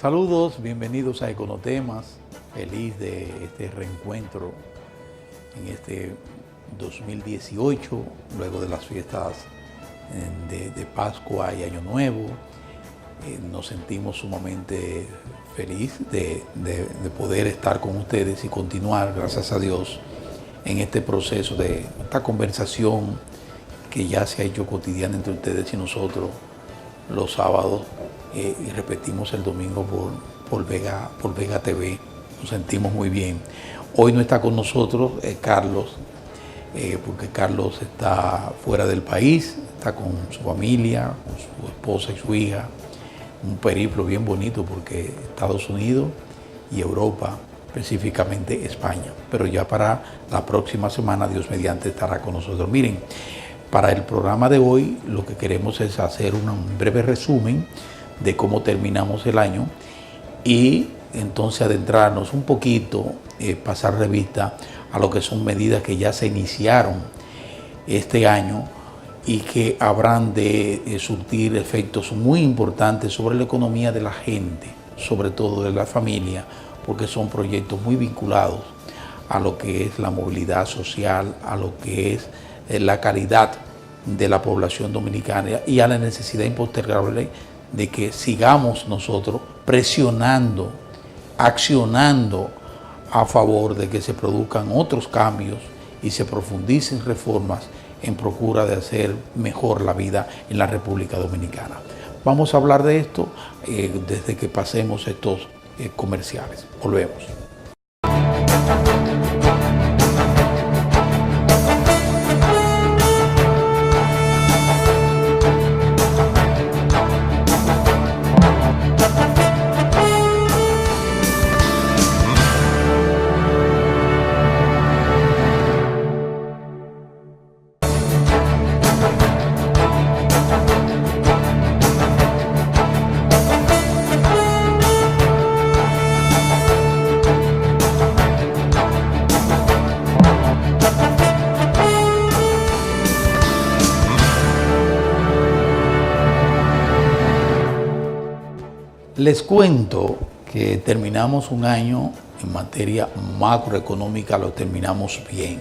Saludos, bienvenidos a Econotemas. Feliz de este reencuentro en este 2018, luego de las fiestas de Pascua y Año Nuevo. Nos sentimos sumamente felices de poder estar con ustedes y continuar, gracias a Dios, en este proceso de esta conversación que ya se ha hecho cotidiana entre ustedes y nosotros los sábados y repetimos el domingo por Vega TV. Nos sentimos muy bien. Hoy no está con nosotros Carlos, porque Carlos está fuera del país, está con su familia, con su esposa y su hija. Un periplo bien bonito porque Estados Unidos y Europa, específicamente España. Pero ya para la próxima semana, Dios mediante, estará con nosotros. Miren, para el programa de hoy lo que queremos es hacer un breve resumen de cómo terminamos el año y entonces adentrarnos un poquito, pasar revista a lo que son medidas que ya se iniciaron este año y que habrán de surtir efectos muy importantes sobre la economía de la gente, sobre todo de la familia, porque son proyectos muy vinculados a lo que es la movilidad social, a lo que es la calidad de la población dominicana y a la necesidad impostergable de que sigamos nosotros presionando, accionando a favor de que se produzcan otros cambios y se profundicen reformas en procura de hacer mejor la vida en la República Dominicana. Vamos a hablar de esto desde que pasemos estos comerciales. Volvemos. Les cuento que terminamos un año en materia macroeconómica, lo terminamos bien,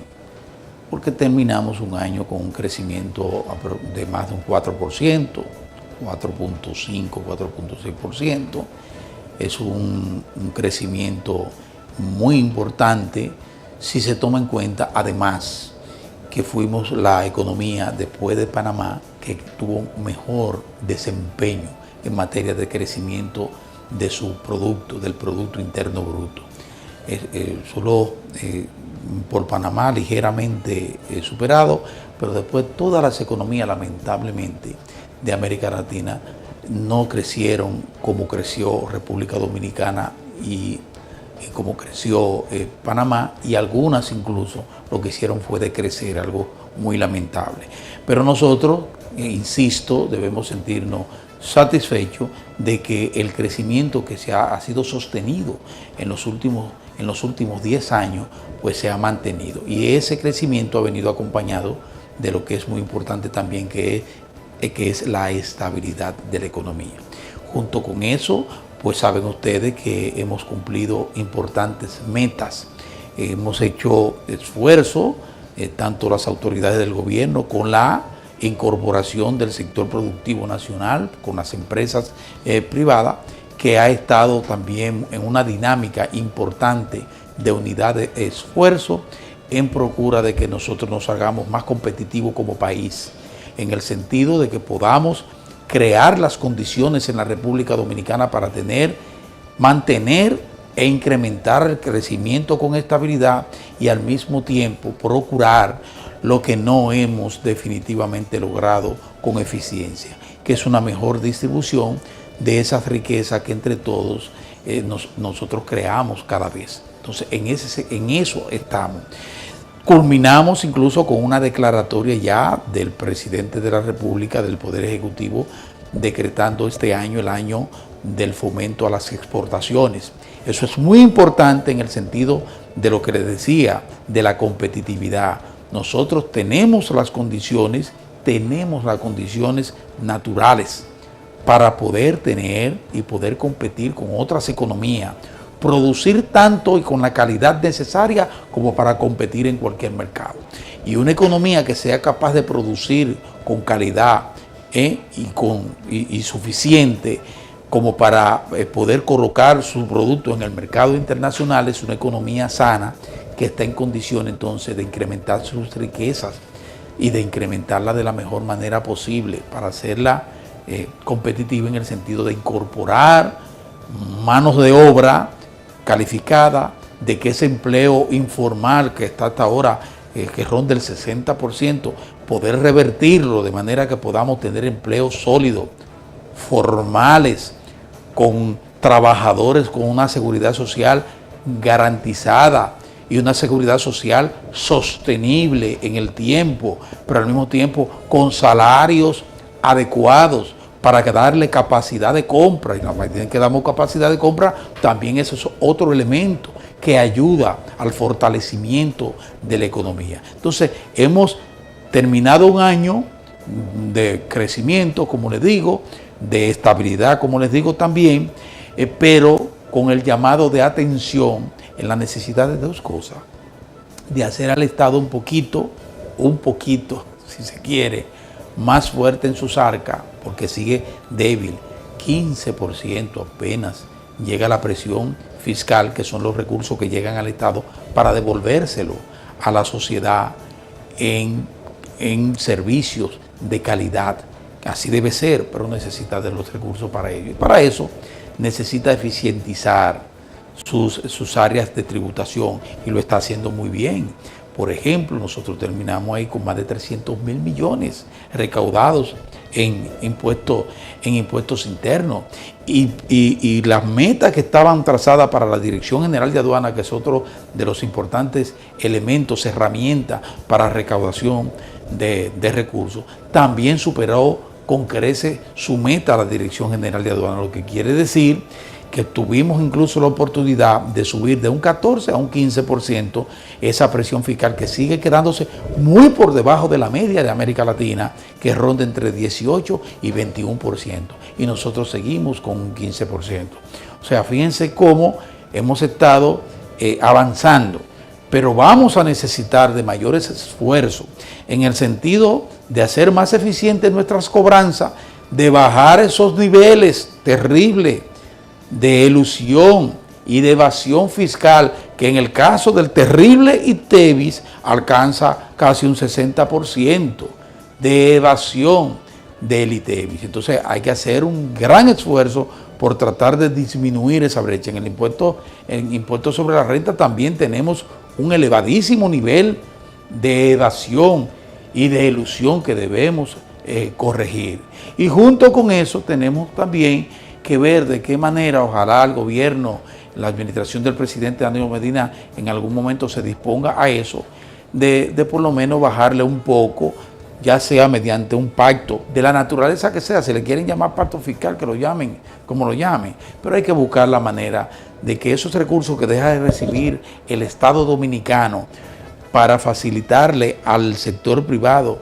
porque terminamos un año con un crecimiento de más de un 4%, 4.5, 4.6%. Es un crecimiento muy importante si se toma en cuenta, además, que fuimos la economía después de Panamá que tuvo mejor desempeño en materia de crecimiento de su producto, del Producto Interno Bruto. Solo por Panamá ligeramente superado, pero después todas las economías, lamentablemente, de América Latina no crecieron como creció República Dominicana y como creció Panamá, y algunas incluso lo que hicieron fue decrecer, algo muy lamentable. Pero nosotros, insisto, debemos sentirnos satisfecho de que el crecimiento que ha sido sostenido en los últimos 10 años pues se ha mantenido, y ese crecimiento ha venido acompañado de lo que es muy importante también, que es la estabilidad de la economía. Junto con eso, pues saben ustedes que hemos cumplido importantes metas, hemos hecho esfuerzo, tanto las autoridades del gobierno con la incorporación del sector productivo nacional con las empresas privadas, que ha estado también en una dinámica importante de unidad de esfuerzo en procura de que nosotros nos hagamos más competitivos como país, en el sentido de que podamos crear las condiciones en la República Dominicana para mantener e incrementar el crecimiento con estabilidad y al mismo tiempo procurar lo que no hemos definitivamente logrado con eficiencia, que es una mejor distribución de esas riquezas que entre todos nosotros creamos cada vez. Entonces, en eso estamos. Culminamos incluso con una declaratoria ya del presidente de la República, del Poder Ejecutivo, decretando este año el año del fomento a las exportaciones. Eso es muy importante en el sentido de lo que les decía, de la competitividad. Nosotros tenemos las condiciones naturales para poder tener y poder competir con otras economías, producir tanto y con la calidad necesaria como para competir en cualquier mercado. Y una economía que sea capaz de producir con calidad y suficiente como para poder colocar su producto en el mercado internacional es una economía sana que está en condición entonces de incrementar sus riquezas y de incrementarla de la mejor manera posible para hacerla competitiva en el sentido de incorporar manos de obra calificada, de que ese empleo informal que está hasta ahora, que ronda el 60%, poder revertirlo de manera que podamos tener empleos sólidos, formales, con trabajadores con una seguridad social garantizada y una seguridad social sostenible en el tiempo, pero al mismo tiempo con salarios adecuados para darle capacidad de compra. Y la medida en que damos capacidad de compra, también eso es otro elemento que ayuda al fortalecimiento de la economía. Entonces, hemos terminado un año de crecimiento, como les digo, de estabilidad, como les digo también, pero con el llamado de atención en la necesidad de dos cosas: de hacer al Estado un poquito, si se quiere, más fuerte en sus arcas, porque sigue débil. 15% apenas llega la presión fiscal, que son los recursos que llegan al Estado para devolvérselo a la sociedad en servicios de calidad. Así debe ser, pero necesita de los recursos para ello. Y para eso necesita eficientizar sus áreas de tributación, y lo está haciendo muy bien. Por ejemplo, nosotros terminamos ahí con más de 300.000 millones recaudados en impuestos internos. Y las metas que estaban trazadas para la Dirección General de Aduanas, que es otro de los importantes elementos, herramientas para recaudación de recursos, también superó con creces su meta a la Dirección General de Aduanas, lo que quiere decir que tuvimos incluso la oportunidad de subir de un 14 a un 15% esa presión fiscal, que sigue quedándose muy por debajo de la media de América Latina, que ronda entre 18 y 21%, y nosotros seguimos con un 15%. O sea, fíjense cómo hemos estado avanzando, pero vamos a necesitar de mayores esfuerzos en el sentido de hacer más eficientes nuestras cobranzas, de bajar esos niveles terribles de elusión y de evasión fiscal, que en el caso del terrible ITEVIS alcanza casi un 60% de evasión del ITEVIS. Entonces hay que hacer un gran esfuerzo por tratar de disminuir esa brecha. En el impuesto sobre la renta también tenemos un elevadísimo nivel de evasión y de elusión que debemos corregir. Y junto con eso tenemos también que ver de qué manera, ojalá el gobierno, la administración del presidente Danilo Medina en algún momento se disponga a eso, de por lo menos bajarle un poco, ya sea mediante un pacto de la naturaleza que sea. Si le quieren llamar pacto fiscal, que lo llamen como lo llamen, pero hay que buscar la manera de que esos recursos que deja de recibir el Estado dominicano para facilitarle al sector privado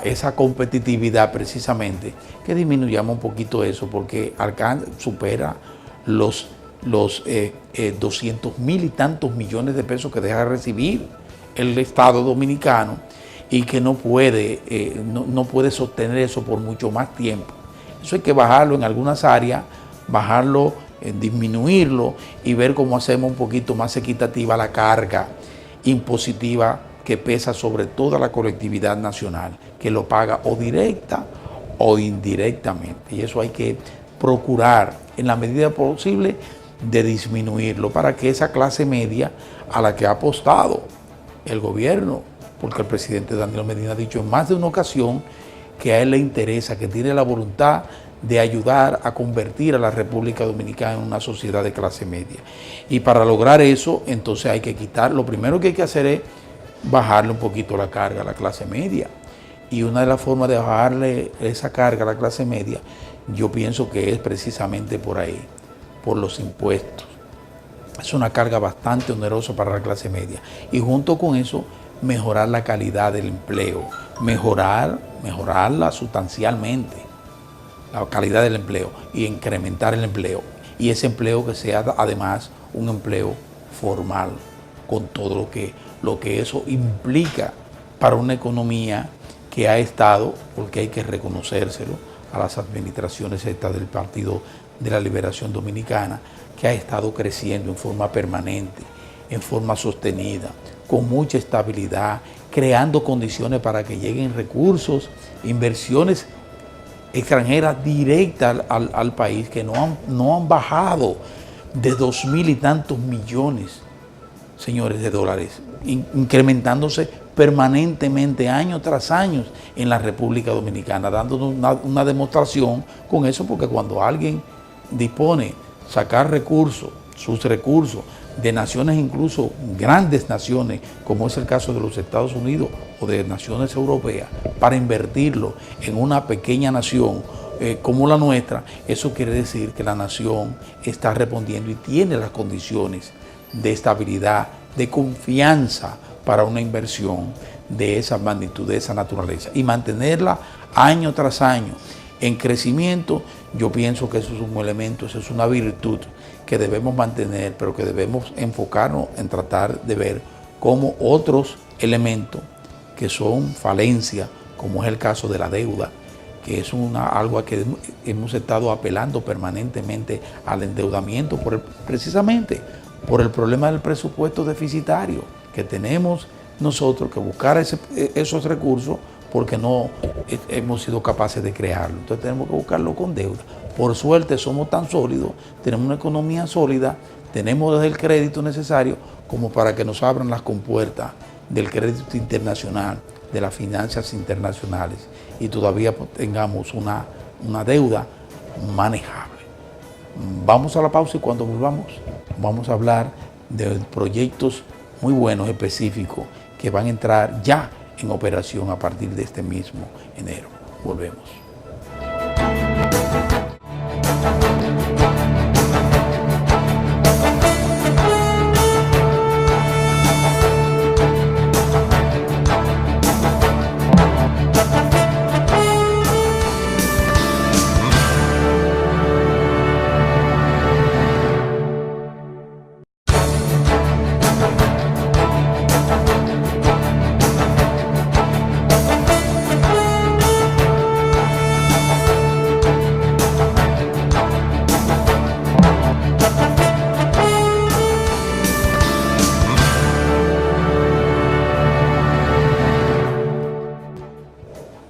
esa competitividad, precisamente, que disminuyamos un poquito eso, porque supera los 200.000 y tantos millones de pesos que deja de recibir el Estado dominicano, y que no puede sostener eso por mucho más tiempo. Eso hay que bajarlo en algunas áreas, disminuirlo, y ver cómo hacemos un poquito más equitativa la carga impositiva que pesa sobre toda la colectividad nacional, que lo paga o directa o indirectamente. Y eso hay que procurar, en la medida posible, de disminuirlo, para que esa clase media a la que ha apostado el gobierno, porque el presidente Danilo Medina ha dicho en más de una ocasión que a él le interesa, que tiene la voluntad de ayudar a convertir a la República Dominicana en una sociedad de clase media. Y para lograr eso, entonces hay que quitar, lo primero que hay que hacer es bajarle un poquito la carga a la clase media. Y una de las formas de bajarle esa carga a la clase media, yo pienso que es precisamente por ahí, por los impuestos. Es una carga bastante onerosa para la clase media. Y junto con eso, mejorar la calidad del empleo, mejorarla sustancialmente. la calidad del empleo y incrementar el empleo. Y ese empleo que sea además un empleo formal, con todo lo que eso implica para una economía que ha estado, porque hay que reconocérselo a las administraciones estas del Partido de la Liberación Dominicana, que ha estado creciendo en forma permanente, en forma sostenida, con mucha estabilidad, creando condiciones para que lleguen recursos, inversiones extranjeras directas al país, que no han bajado de 2.000 y tantos millones, señores, de dólares, incrementándose permanentemente año tras año en la República Dominicana, dándonos una demostración con eso, porque cuando alguien dispone sacar recursos, sus recursos, de naciones, incluso grandes naciones, como es el caso de los Estados Unidos o de naciones europeas, para invertirlo en una pequeña nación como la nuestra, eso quiere decir que la nación está respondiendo y tiene las condiciones de estabilidad, de confianza para una inversión de esa magnitud, de esa naturaleza, y mantenerla año tras año en crecimiento. Yo pienso que eso es un elemento, eso es una virtud que debemos mantener, pero que debemos enfocarnos en tratar de ver cómo otros elementos que son falencias, como es el caso de la deuda, que es algo a que hemos estado apelando permanentemente al endeudamiento, precisamente por el problema del presupuesto deficitario, que tenemos nosotros que buscar esos recursos porque no hemos sido capaces de crearlo. Entonces tenemos que buscarlo con deuda. Por suerte somos tan sólidos, tenemos una economía sólida, tenemos el crédito necesario como para que nos abran las compuertas del crédito internacional, de las finanzas internacionales, y todavía tengamos una deuda manejable. Vamos a la pausa y cuando volvamos vamos a hablar de proyectos muy buenos, específicos, que van a entrar ya en operación a partir de este mismo enero. Volvemos.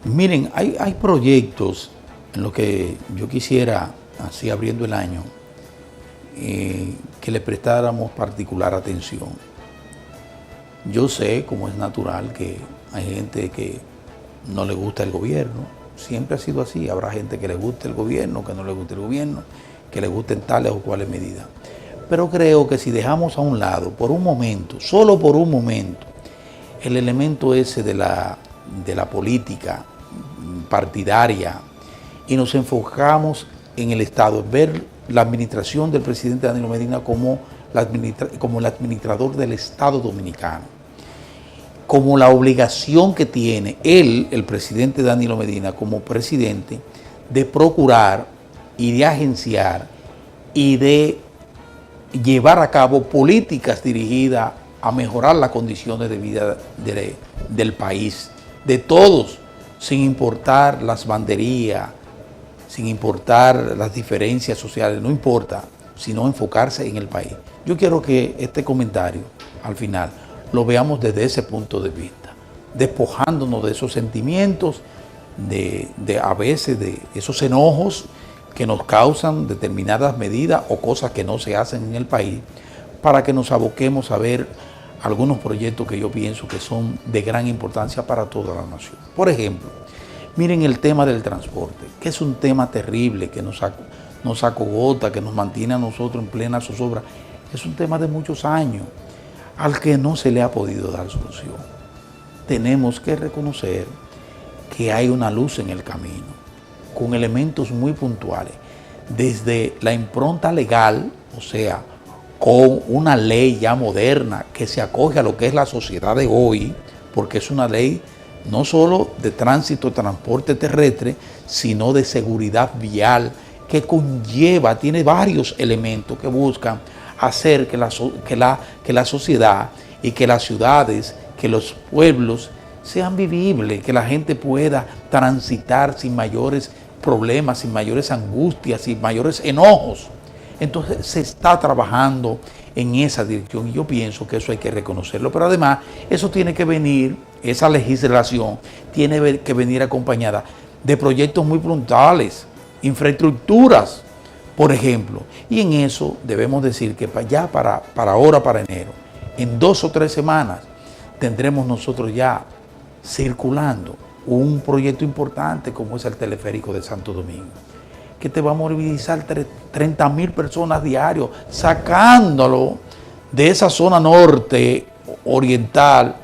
Miren, hay proyectos en los que yo quisiera, así abriendo el año, que le prestáramos particular atención. Yo sé, como es natural, que hay gente que no le gusta el gobierno. Siempre ha sido así. Habrá gente que le guste el gobierno, que no le guste el gobierno, que le gusten tales o cuales medidas. Pero creo que si dejamos a un lado, por un momento, solo por un momento, el elemento ese de la política partidaria y nos enfocamos en el Estado, en ver la administración del presidente Danilo Medina como el administrador del Estado dominicano, como la obligación que tiene él, el presidente Danilo Medina, como presidente, de procurar y de agenciar y de llevar a cabo políticas dirigidas a mejorar las condiciones de vida del país, de todos, sin importar las banderías, sin importar las diferencias sociales, no importa, sino enfocarse en el país. Yo quiero que este comentario, al final, lo veamos desde ese punto de vista, despojándonos de esos sentimientos, a veces de esos enojos que nos causan determinadas medidas o cosas que no se hacen en el país, para que nos aboquemos a ver algunos proyectos que yo pienso que son de gran importancia para toda la nación. Por ejemplo, miren el tema del transporte, que es un tema terrible, que nos acogota, que nos mantiene a nosotros en plena zozobra. Es un tema de muchos años al que no se le ha podido dar solución. Tenemos que reconocer que hay una luz en el camino, con elementos muy puntuales, desde la impronta legal, o sea, con una ley ya moderna que se acoge a lo que es la sociedad de hoy, porque es una ley no solo de tránsito, transporte terrestre, sino de seguridad vial, que conlleva, tiene varios elementos que buscan hacer que la sociedad y que las ciudades, que los pueblos sean vivibles, que la gente pueda transitar sin mayores problemas, sin mayores angustias, sin mayores enojos. Entonces se está trabajando en esa dirección y yo pienso que eso hay que reconocerlo. Pero además eso tiene que venir, esa legislación tiene que venir acompañada de proyectos muy puntuales, infraestructuras, por ejemplo. Y en eso debemos decir que ya para ahora, para enero, en 2 o 3 semanas, tendremos nosotros ya circulando un proyecto importante como es el teleférico de Santo Domingo, que te va a movilizar 30.000 personas diarios, sacándolo de esa zona norte, oriental,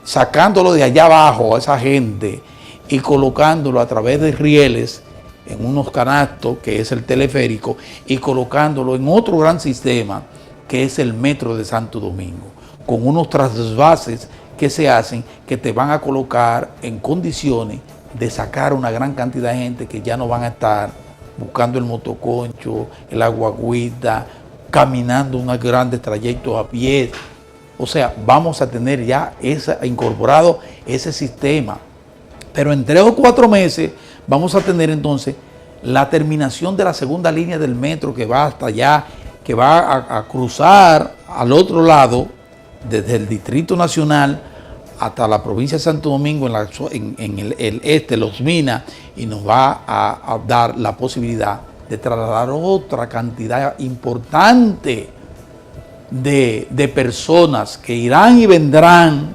sacándolo de allá abajo a esa gente y colocándolo a través de rieles en unos canastos, que es el teleférico, y colocándolo en otro gran sistema, que es el metro de Santo Domingo, con unos trasvases que se hacen, que te van a colocar en condiciones de sacar una gran cantidad de gente que ya no van a estar buscando el motoconcho, el aguagüita, caminando unos grandes trayectos a pie. O sea, vamos a tener ya incorporado ese sistema. Pero en 3 o 4 meses vamos a tener entonces la terminación de la segunda línea del metro que va hasta allá, que va a cruzar al otro lado, desde el Distrito Nacional hasta la provincia de Santo Domingo, en el este, Los Minas, y nos va a dar la posibilidad de trasladar otra cantidad importante de personas que irán y vendrán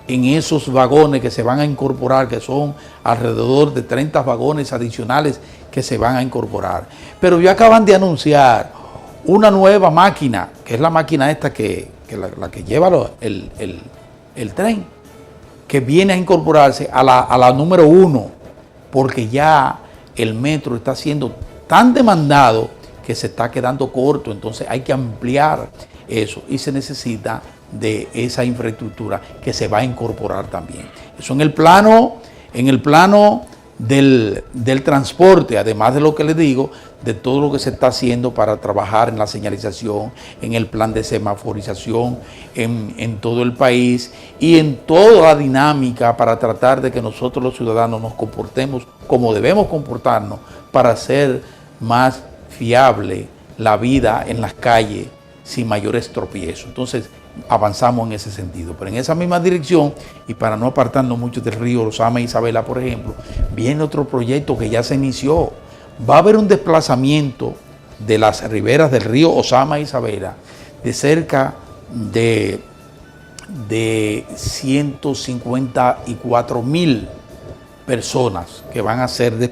en esos vagones que se van a incorporar, que son alrededor de 30 vagones adicionales que se van a incorporar. Pero ya acaban de anunciar una nueva máquina, que es la máquina esta la que lleva el tren, que viene a incorporarse a la número 1, porque ya el metro está siendo tan demandado que se está quedando corto. Entonces hay que ampliar eso y se necesita de esa infraestructura que se va a incorporar también. Eso en el plano del transporte, además de lo que les digo, de todo lo que se está haciendo para trabajar en la señalización, en el plan de semaforización en todo el país y en toda la dinámica para tratar de que nosotros los ciudadanos nos comportemos como debemos comportarnos para hacer más fiable la vida en las calles sin mayores tropiezos. Entonces avanzamos en ese sentido, pero en esa misma dirección, y para no apartarnos mucho del río Osama e Isabela, por ejemplo, viene otro proyecto que ya se inició. Va a haber un desplazamiento de las riberas del río Osama e Isabela de cerca de 154.000 personas que van a ser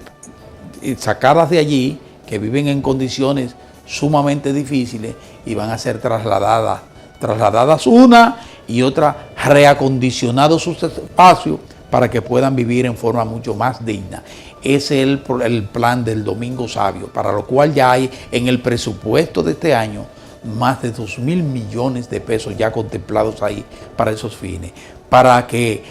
sacadas de allí, que viven en condiciones sumamente difíciles y van a ser trasladadas una y otra, reacondicionados sus espacios para que puedan vivir en forma mucho más digna. Ese es el plan del Domingo Sabio, para lo cual ya hay en el presupuesto de este año más de 2.000 millones de pesos ya contemplados ahí para esos fines, para que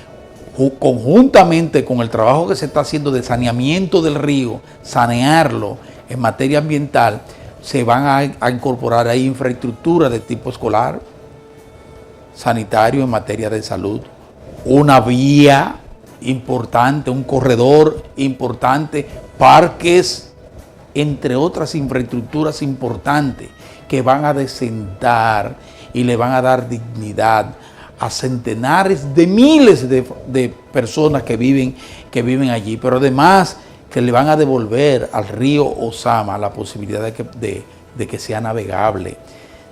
conjuntamente con el trabajo que se está haciendo de saneamiento del río, sanearlo en materia ambiental, se van a incorporar ahí infraestructura de tipo escolar, sanitario, en materia de salud, una vía importante, un corredor importante, parques, entre otras infraestructuras importantes que van a desentar y le van a dar dignidad a centenares de miles de personas que viven allí, pero además que le van a devolver al río Osama la posibilidad de que sea navegable,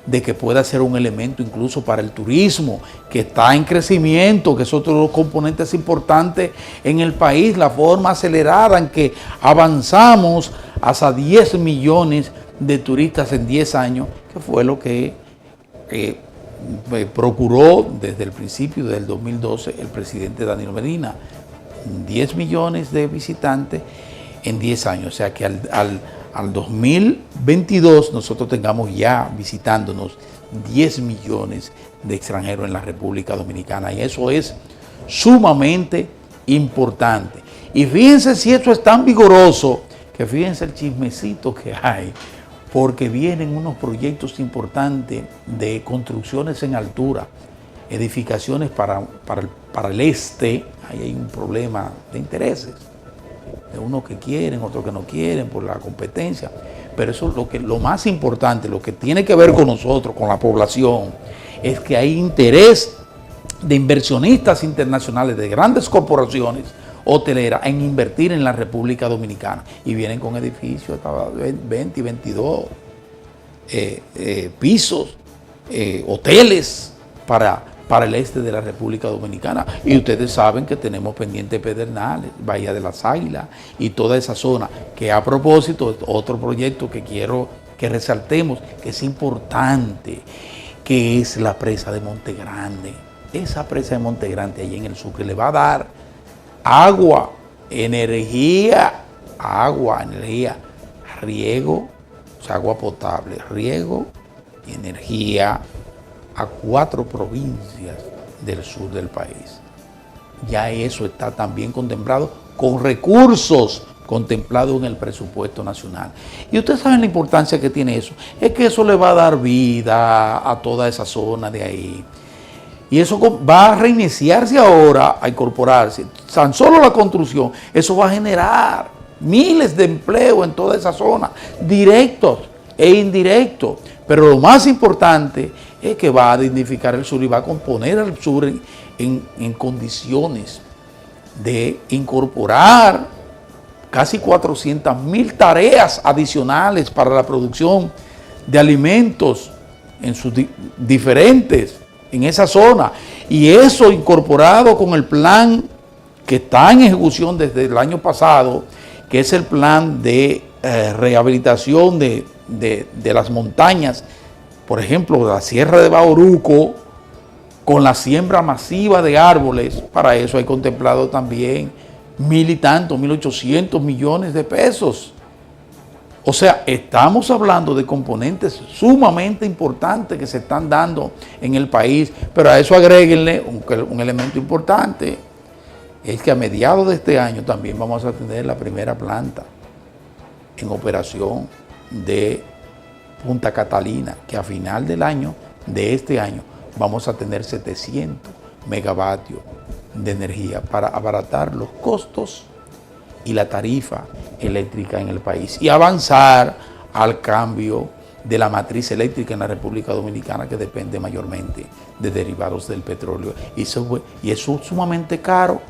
de que pueda ser un elemento incluso para el turismo, que está en crecimiento, que es otro de los componentes importantes en el país, la forma acelerada en que avanzamos hasta 10 millones de turistas en 10 años, que fue lo que procuró desde el principio del 2012 el presidente Danilo Medina, 10 millones de visitantes en 10 años, o sea que al 2022 nosotros tengamos ya visitándonos 10 millones de extranjeros en la República Dominicana, y eso es sumamente importante. Y fíjense si esto es tan vigoroso, que fíjense el chismecito que hay, porque vienen unos proyectos importantes de construcciones en altura, edificaciones para el este. Ahí hay un problema de intereses, de unos que quieren, otros que no quieren por la competencia. Pero eso es lo más importante, lo que tiene que ver con nosotros, con la población, es que hay interés de inversionistas internacionales, de grandes corporaciones hoteleras, en invertir en la República Dominicana. Y vienen con edificios de 20 y 22 pisos, hoteles para el este de la República Dominicana. Y ustedes saben que tenemos pendiente Pedernales, Bahía de las Águilas y toda esa zona, que a propósito, otro proyecto que quiero que resaltemos, que es importante, que es la presa de Monte Grande. Esa presa de Monte Grande allí en el sur, que le va a dar agua, energía, riego, o sea, agua potable, riego y energía a 4 provincias del sur del país. Ya eso está también contemplado con recursos contemplados en el presupuesto nacional. Y ustedes saben la importancia que tiene eso. Es que eso le va a dar vida a toda esa zona de ahí. Y eso va a reiniciarse ahora, a incorporarse. Tan solo la construcción, eso va a generar miles de empleos en toda esa zona, directos e indirectos. Pero lo más importante es que va a dignificar el sur y va a componer al sur en condiciones de incorporar casi 400.000 tareas adicionales para la producción de alimentos en sus diferentes, en esa zona. Y eso incorporado con el plan que está en ejecución desde el año pasado, que es el plan de rehabilitación de las montañas, por ejemplo, la Sierra de Bauruco, con la siembra masiva de árboles. Para eso hay contemplado también 1.800 millones de pesos. O sea, estamos hablando de componentes sumamente importantes que se están dando en el país, pero a eso agréguenle un elemento importante, es que a mediados de este año también vamos a tener la primera planta en operación de Punta Catalina, que a final del año, de este año, vamos a tener 700 megavatios de energía para abaratar los costos y la tarifa eléctrica en el país y avanzar al cambio de la matriz eléctrica en la República Dominicana, que depende mayormente de derivados del petróleo. Y eso es sumamente caro.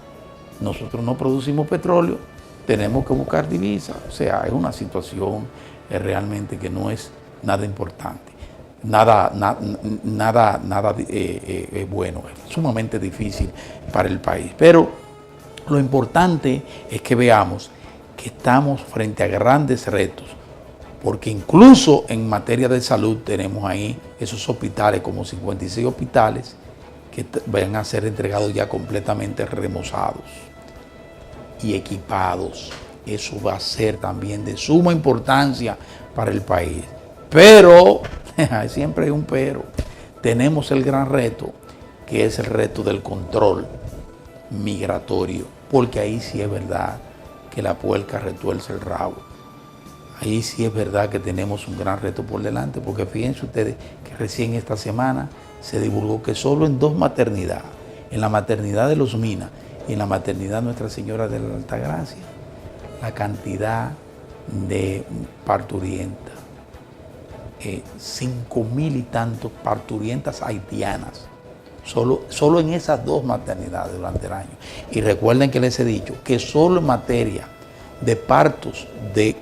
Nosotros no producimos petróleo, tenemos que buscar divisas. O sea, es una situación realmente que no es nada importante, nada bueno, es sumamente difícil para el país. Pero lo importante es que veamos que estamos frente a grandes retos, porque incluso en materia de salud tenemos ahí esos hospitales, como 56 hospitales, que van a ser entregados ya completamente remozados y equipados. Eso va a ser también de suma importancia para el país. Pero, siempre hay un pero, tenemos el gran reto, que es el reto del control migratorio, porque ahí sí es verdad que la puerca retuerce el rabo. Ahí sí es verdad que tenemos un gran reto por delante, porque fíjense ustedes que recién esta semana se divulgó que solo en 2 maternidades, en la maternidad de Los Minas y en la maternidad Nuestra Señora de la Altagracia, la cantidad de parturientas, 5.000 y tantos parturientas haitianas, solo en esas 2 maternidades durante el año. Y recuerden que les he dicho que solo en materia de partos de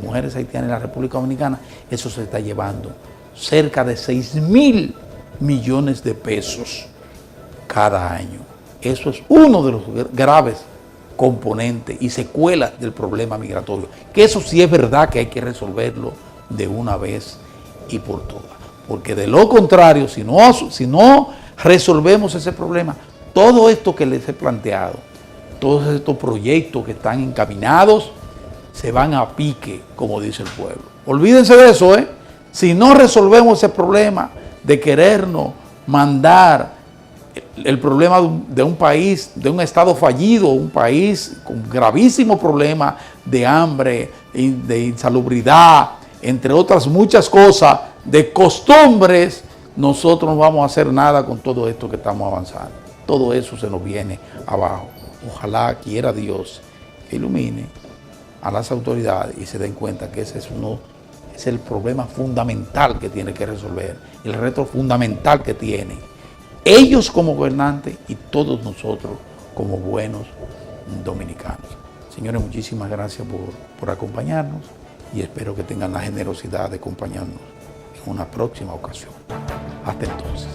mujeres haitianas en la República Dominicana, eso se está llevando cerca de 6.000 millones de pesos cada año. Eso es uno de los graves componentes y secuelas del problema migratorio, que eso sí es verdad que hay que resolverlo de una vez y por todas, porque de lo contrario, si no resolvemos ese problema, todo esto que les he planteado, todos estos proyectos que están encaminados, se van a pique, como dice el pueblo. Olvídense de eso, Si no resolvemos ese problema de querernos mandar el problema de un país, de un estado fallido, un país con gravísimo problema de hambre, de insalubridad, entre otras muchas cosas, de costumbres, nosotros no vamos a hacer nada con todo esto que estamos avanzando. Todo eso se nos viene abajo. Ojalá quiera Dios que ilumine a las autoridades y se den cuenta que ese es el problema fundamental que tiene que resolver, el reto fundamental que tiene ellos como gobernantes y todos nosotros como buenos dominicanos. Señores, muchísimas gracias por acompañarnos y espero que tengan la generosidad de acompañarnos en una próxima ocasión. Hasta entonces.